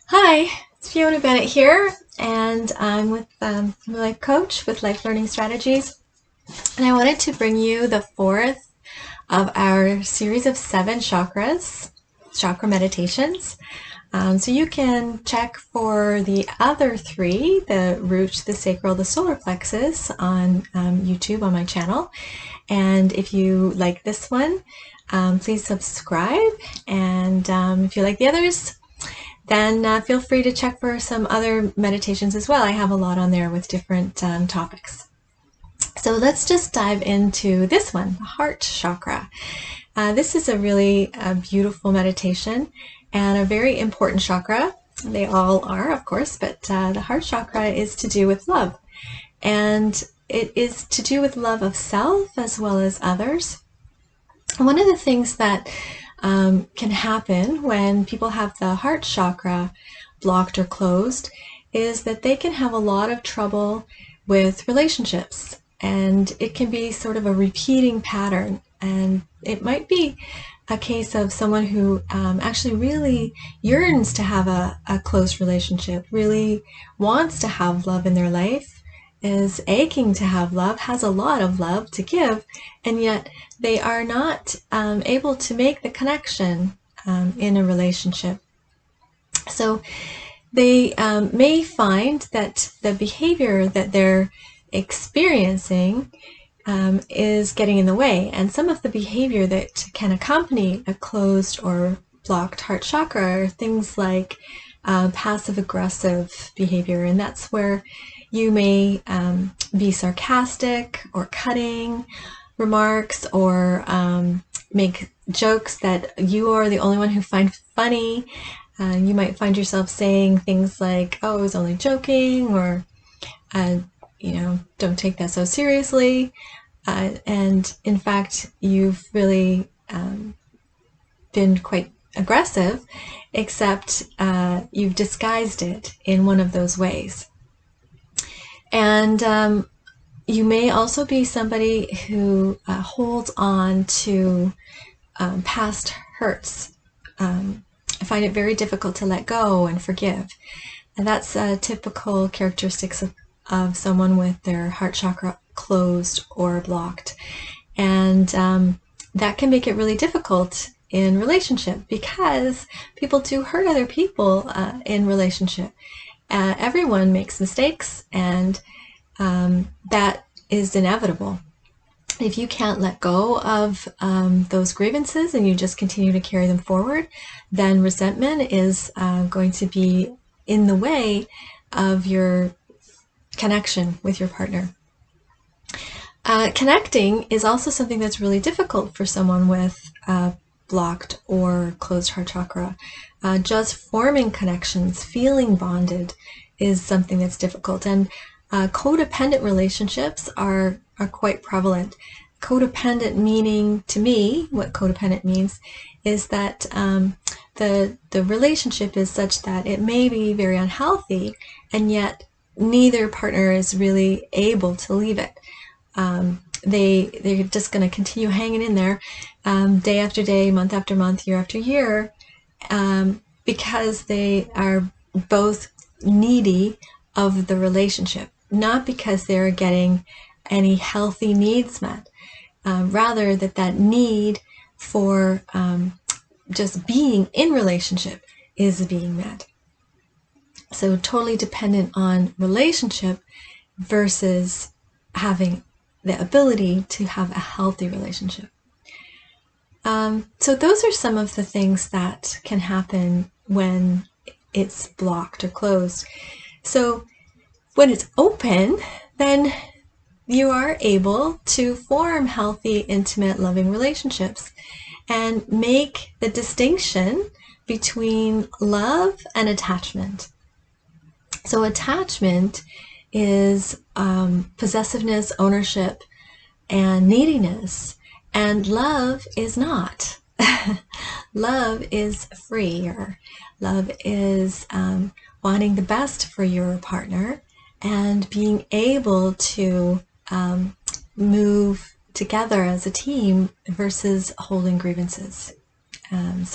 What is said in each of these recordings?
Hi, it's Fiona Bennett here, and I'm I'm a life coach with Life Learning Strategies. And I wanted to bring you the fourth of our series of 7 chakra meditations. So you can check for the other 3, the root, the sacral, the solar plexus, on YouTube on my channel. And if you like this one, please subscribe. And if you like the others, then feel free to check for some other meditations as well. I have a lot on there with different topics. So let's just dive into this one, the heart chakra. This is a really beautiful meditation and a very important chakra. They all are, of course, but the heart chakra is to do with love. And it is to do with love of self as well as others. One of the things that can happen when people have the heart chakra blocked or closed is that they can have a lot of trouble with relationships, and it can be sort of a repeating pattern. And it might be a case of someone who actually really yearns to have a close relationship, really wants to have love in their life, is aching to have love, has a lot of love to give, and yet they are not able to make the connection in a relationship. So they may find that the behavior that they're experiencing is getting in the way. And some of the behavior that can accompany a closed or blocked heart chakra are things like passive-aggressive behavior, and that's where you may be sarcastic or cutting remarks, or make jokes that you are the only one who finds funny. You might find yourself saying things like, "Oh, I was only joking," or "Don't take that so seriously." And in fact, you've really been quite aggressive, except you've disguised it in one of those ways. And you may also be somebody who holds on to past hurts. I find it very difficult to let go and forgive. And that's typical characteristics of someone with their heart chakra closed or blocked. And that can make it really difficult in relationship, because people do hurt other people in relationship. Everyone makes mistakes, and that is inevitable. If you can't let go of those grievances and you just continue to carry them forward, then resentment is going to be in the way of your connection with your partner. Connecting is also something that's really difficult for someone with blocked or closed heart chakra. Just forming connections, feeling bonded, is something that's difficult. And codependent relationships are quite prevalent. Codependent meaning, to me, what codependent means is that the relationship is such that it may be very unhealthy, and yet neither partner is really able to leave it. They're just going to continue hanging in there day after day, month after month, year after year, because they are both needy of the relationship, not because they're getting any healthy needs met. Rather that need for just being in relationship is being met. So totally dependent on relationship versus having the ability to have a healthy relationship. So those are some of the things that can happen when it's blocked or closed. So when it's open, then you are able to form healthy, intimate, loving relationships and make the distinction between love and attachment. So attachment is possessiveness, ownership, and neediness, and love is not. Love is freer. Love is wanting the best for your partner and being able to move together as a team versus holding grievances. And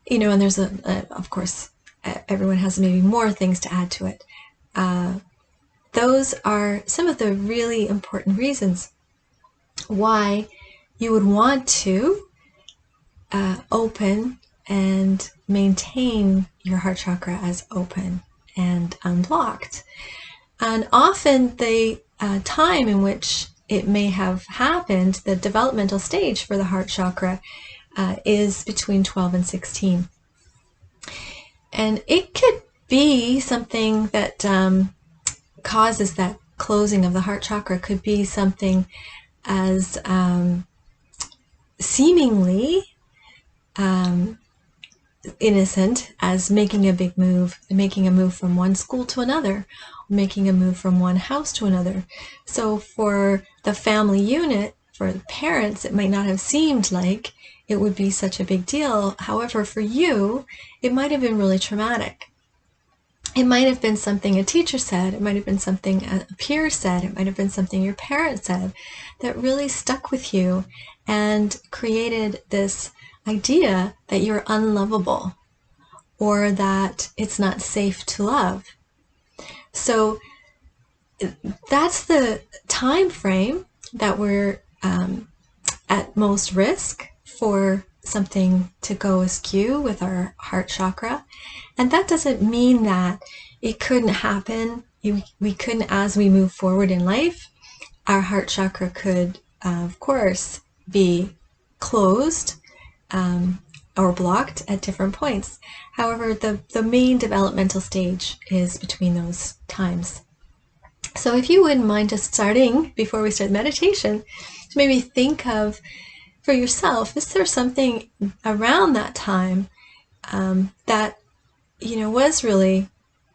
there's of course, everyone has maybe more things to add to it. Those are some of the really important reasons why you would want to open and maintain your heart chakra as open and unblocked. And often the time in which it may have happened, the developmental stage for the heart chakra, is between 12 and 16. And it could be something that causes that closing of the heart chakra. Could be something as seemingly innocent as making a big move, making a move from one school to another, making a move from one house to another. So for the family unit, for the parents, it might not have seemed like it would be such a big deal. However, for you, it might have been really traumatic. It might have been something a teacher said, it might have been something a peer said, it might have been something your parents said that really stuck with you and created this idea that you're unlovable or that it's not safe to love. So that's the time frame that we're at most risk for something to go askew with our heart chakra. And that doesn't mean that it couldn't happen. We couldn't, as we move forward in life, our heart chakra could, of course, be closed or blocked at different points. However, the main developmental stage is between those times. So if you wouldn't mind just starting, before we start meditation, to maybe think of, for yourself, is there something around that time that, was really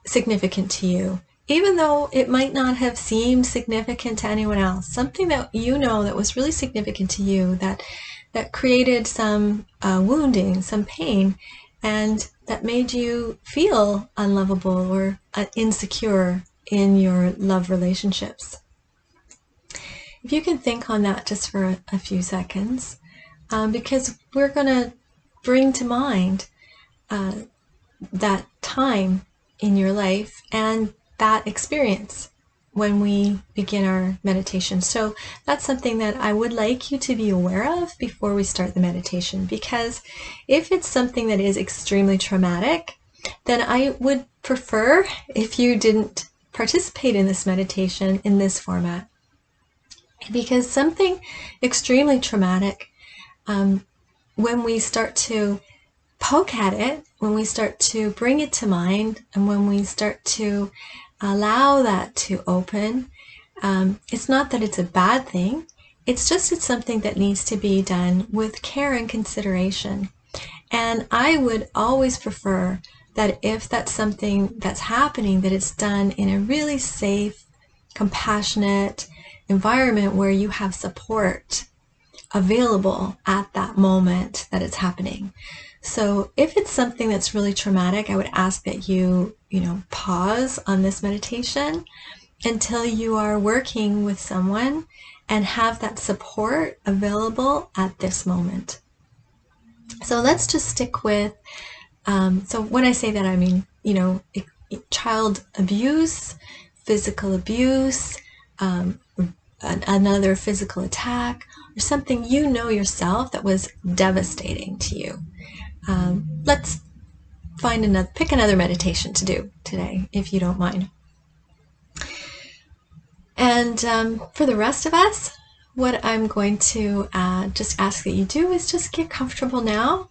significant to you, even though it might not have seemed significant to anyone else? Something that that was really significant to you, that created some wounding, some pain, and that made you feel unlovable or insecure in your love relationships. If you can think on that just for a few seconds, because we're going to bring to mind that time in your life and that experience when we begin our meditation. So that's something that I would like you to be aware of before we start the meditation, because if it's something that is extremely traumatic, then I would prefer if you didn't participate in this meditation in this format. Because something extremely traumatic, when we start to poke at it, when we start to bring it to mind, and when we start to allow that to open, it's not that it's a bad thing, it's something that needs to be done with care and consideration. And I would always prefer that if that's something that's happening, that it's done in a really safe, compassionate environment where you have support available at that moment that it's happening. So if it's something that's really traumatic, I would ask that you, pause on this meditation until you are working with someone and have that support available at this moment. So let's just stick with, so when I say that, I mean, child abuse, physical abuse, another physical attack, or something yourself that was devastating to you. Let's pick another meditation to do today, if you don't mind. And for the rest of us, what I'm going to just ask that you do is just get comfortable now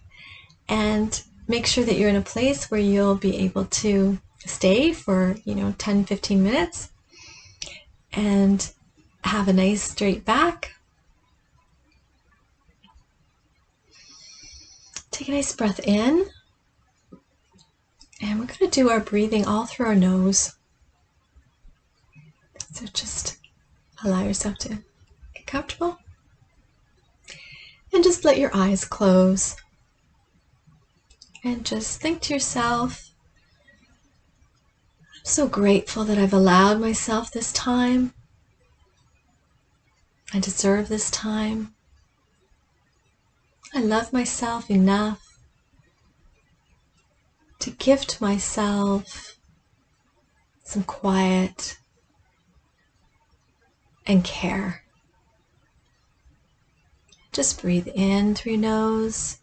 and make sure that you're in a place where you'll be able to stay for 10-15 minutes and have a nice straight back. Take a nice breath in, and we're going to do our breathing all through our nose. So just allow yourself to get comfortable and just let your eyes close and just think to yourself, I'm so grateful that I've allowed myself this time. I deserve this time. I love myself enough to gift myself some quiet and care. Just breathe in through your nose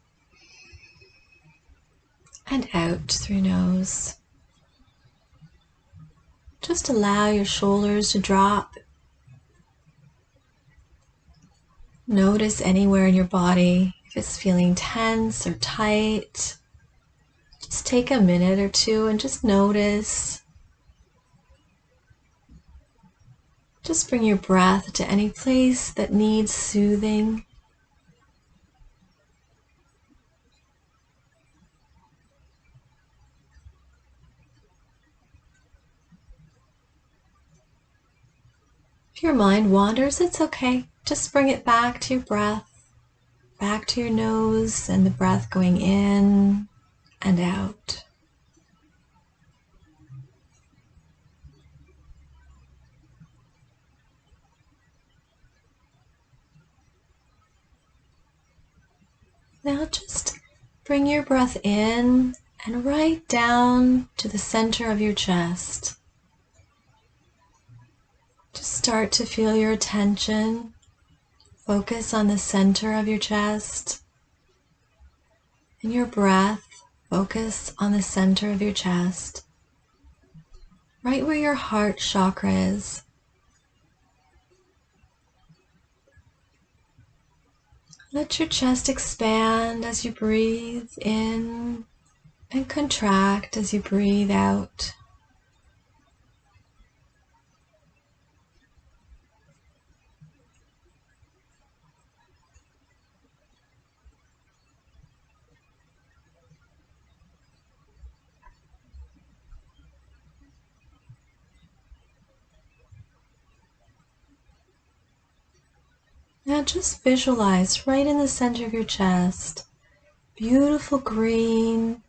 and out through your nose. Just allow your shoulders to drop. Notice anywhere in your body if it's feeling tense or tight. Just take a minute or two and just notice. Just bring your breath to any place that needs soothing. If your mind wanders, it's okay. Just bring it back to your breath, back to your nose and the breath going in and out. Now just bring your breath in and right down to the center of your chest. Just start to feel your attention. Focus on the center of your chest. And your breath, focus on the center of your chest. Right where your heart chakra is. Let your chest expand as you breathe in and contract as you breathe out. Now just visualize right in the center of your chest, beautiful green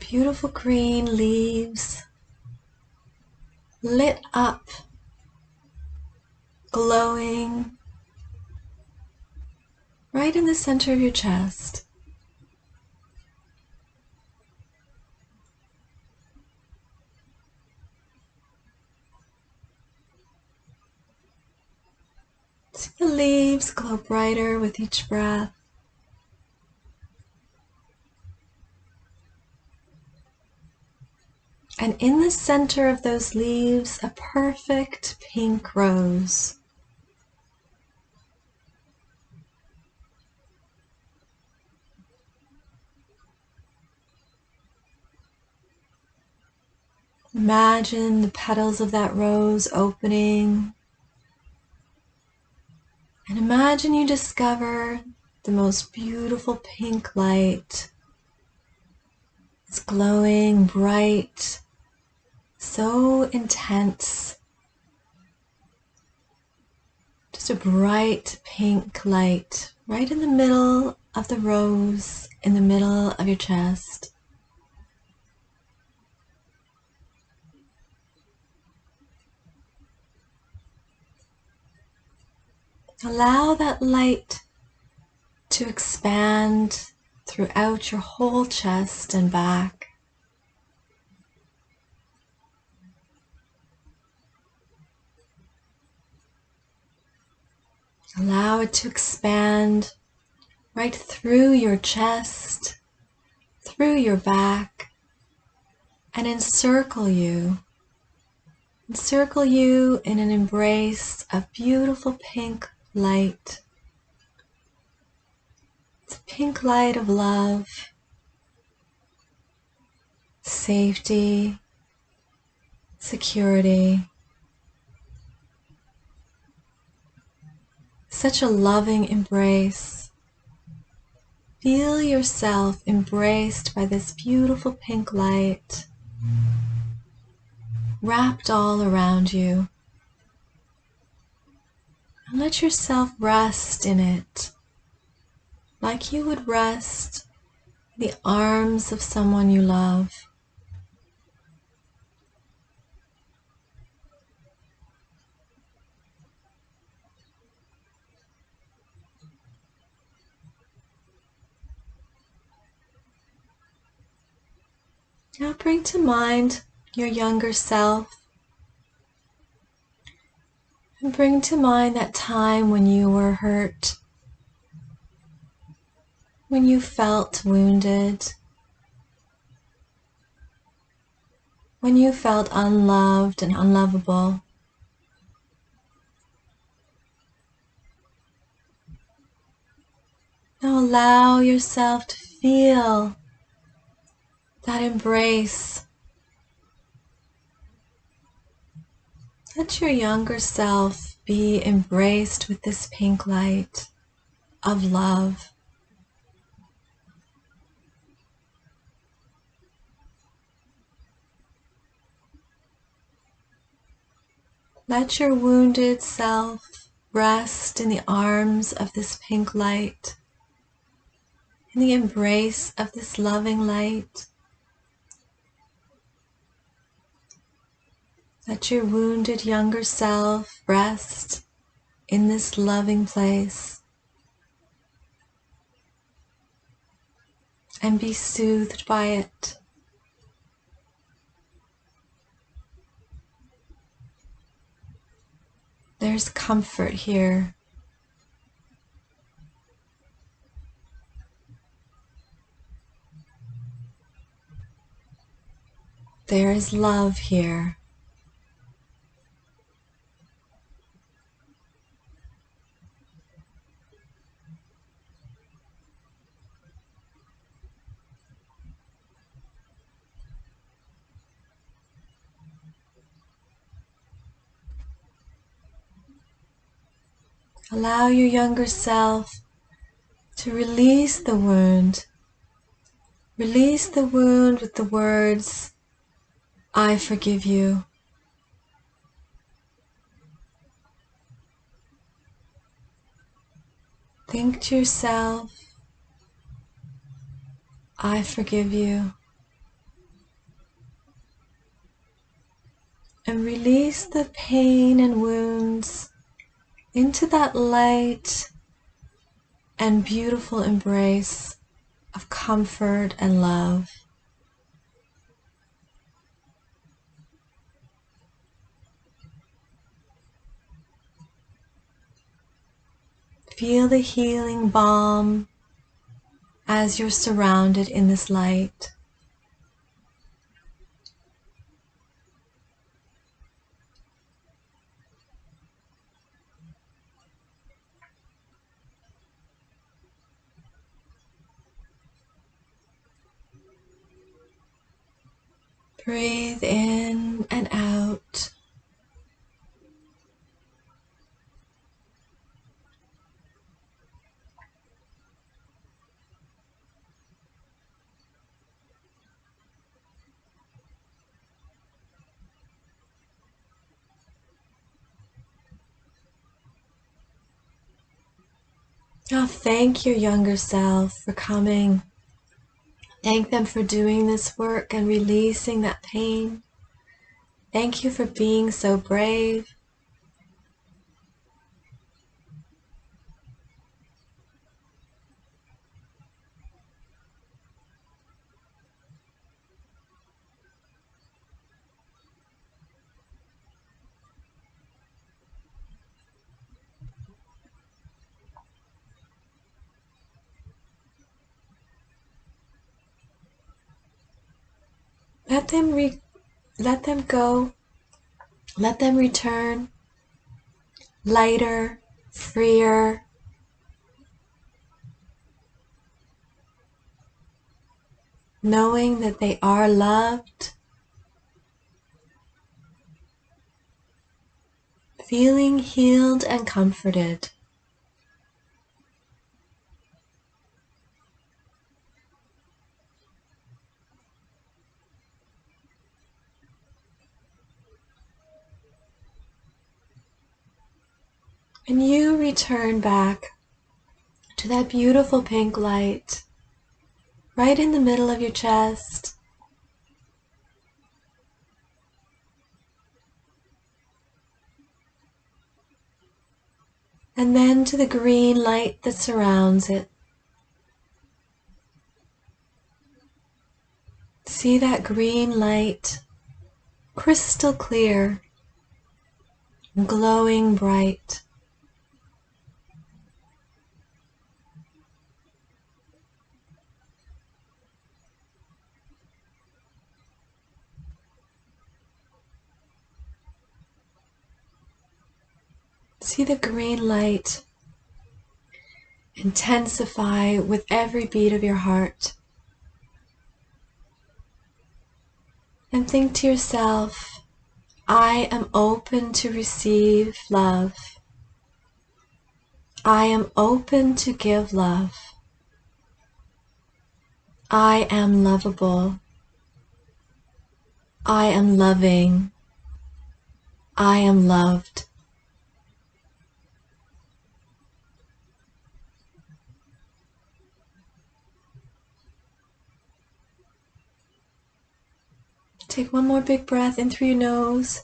leaves, lit up, glowing, right in the center of your chest. See the leaves glow brighter with each breath. And in the center of those leaves, a perfect pink rose. Imagine the petals of that rose opening. And imagine you discover the most beautiful pink light. It's glowing bright, so intense. Just a bright pink light right in the middle of the rose, in the middle of your chest. Allow that light to expand throughout your whole chest and back. Allow it to expand right through your chest, through your back, and encircle you. Encircle you in an embrace of beautiful pink light. It's a pink light of love, safety, security. Such a loving embrace. Feel yourself embraced by this beautiful pink light, wrapped all around you. And let yourself rest in it, like you would rest in the arms of someone you love. Now bring to mind your younger self, and bring to mind that time when you were hurt, when you felt wounded, when you felt unloved and unlovable. Now allow yourself to feel that embrace. Let your younger self be embraced with this pink light of love. Let your wounded self rest in the arms of this pink light, in the embrace of this loving light. Let your wounded younger self rest in this loving place and be soothed by it. There's comfort here. There is love here. Allow your younger self to release the wound. Release the wound with the words, "I forgive you." Think to yourself, "I forgive you." And release the pain and wounds into that light and beautiful embrace of comfort and love. Feel the healing balm as you're surrounded in this light. Breathe in and out. Now thank your younger self for coming. Thank them for doing this work and releasing that pain. Thank you for being so brave. Let them go. Let them return lighter, freer, knowing that they are loved, feeling healed and comforted. And you return back to that beautiful pink light right in the middle of your chest. And then to the green light that surrounds it. See that green light, crystal clear, glowing bright. See the green light intensify with every beat of your heart. And think to yourself, I am open to receive love. I am open to give love. I am lovable. I am loving. I am loved. Take one more big breath in through your nose.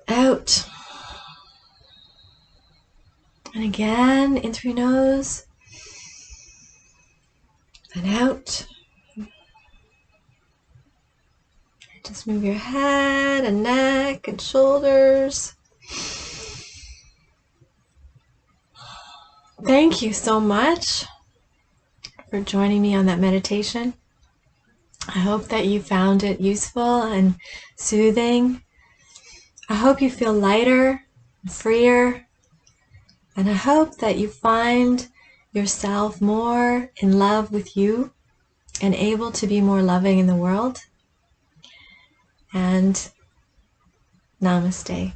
Out. And again, in through your nose. And out. Just move your head and neck and shoulders. Thank you so much for joining me on that meditation. I hope that you found it useful and soothing. I hope you feel lighter, freer, and I hope that you find yourself more in love with you and able to be more loving in the world. And namaste.